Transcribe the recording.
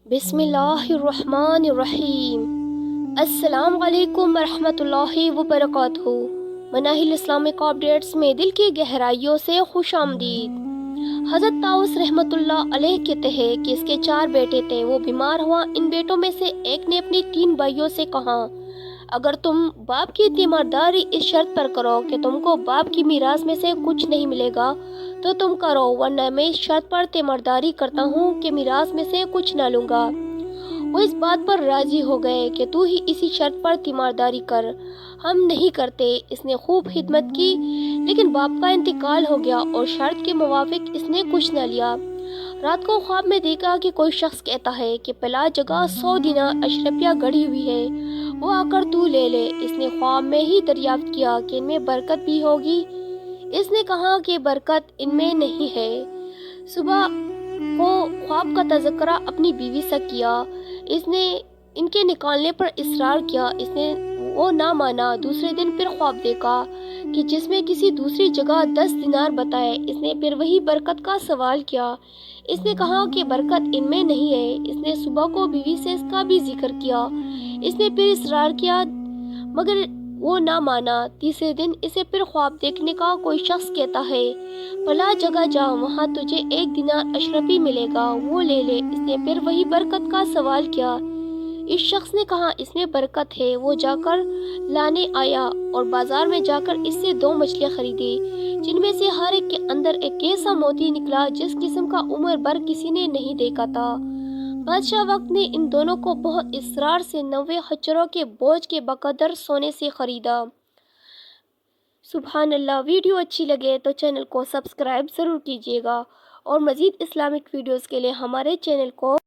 बिस्मिल्लाहिर्रहमानिर्रहीम। अस्सलाम वालेकुम वरहमतुल्लाहि वबरकातुहू। मनाहिल इस्लामिक अपडेट्स में दिल की गहराइयों से खुश आमदीद। हज़रत ताऊस रहमतुल्लाह अलैह कहते हैं कि इसके 4 बेटे थे। वो बीमार हुआ। इन बेटों में से एक ने अपनी 3 भाइयों से कहा, अगर तुम बाप की तीमारदारी इस शर्त पर करो कि तुमको बाप की मीरास में से कुछ नहीं मिलेगा तो तुम करो, वरना मैं इस शर्त पर तीमारदारी करता हूँ कि मीरास में से कुछ न लूँगा। वो इस बात पर राजी हो गए कि तू ही इसी शर्त पर तीमारदारी कर, हम नहीं करते। इसने खूब खिदमत की, लेकिन बाप का इंतकाल हो गया और शर्त के मुवाफिक इसने कुछ न लिया। रात को ख्वाब में देखा कि कोई शख्स कहता है कि पला जगह 100 दिनार अशरफिया गड़ी हुई है, वो आकर तू ले ले। इसने ख्वाब में ही दरियाफ्त किया कि इनमें बरकत भी होगी। इसने कहा कि बरकत इनमें नहीं है। सुबह को ख्वाब का तज़किरा अपनी बीवी से किया। इसने इनके निकालने पर इसरार किया। इसने वो ना माना। दूसरे दिन फिर ख्वाब देखा कि जिसमें किसी दूसरी जगह 10 दिनार बताए। इसने फिर वही बरकत का सवाल किया। इसने कहा कि बरकत इनमें नहीं है। इसने सुबह को बीवी से इसका भी जिक्र किया। इसने फिर इसरार किया, मगर वो ना माना। तीसरे दिन इसे फिर ख्वाब देखने का कोई शख्स कहता है, फला जगह जा, वहाँ तुझे 1 दिनार अशरफी मिलेगा, वो ले ले। इसने फिर वही बरकत का सवाल किया। इस शख्स ने कहा इसमें बरकत है। वो जाकर लाने आया और बाजार में जाकर इससे 2 मछलियाँ खरीदी, जिनमें से हर एक के अंदर एक ऐसा मोती निकला जिस किस्म का उम्र भर किसी ने नहीं देखा था। बादशाह वक्त ने इन दोनों को बहुत इसरार से 90 खच्चरों के बोझ के बकदर सोने से खरीदा। सुभान अल्लाह। वीडियो अच्छी लगे तो चैनल को सब्सक्राइब ज़रूर कीजिएगा और मज़ीद इस्लामिक वीडियोस के लिए हमारे चैनल को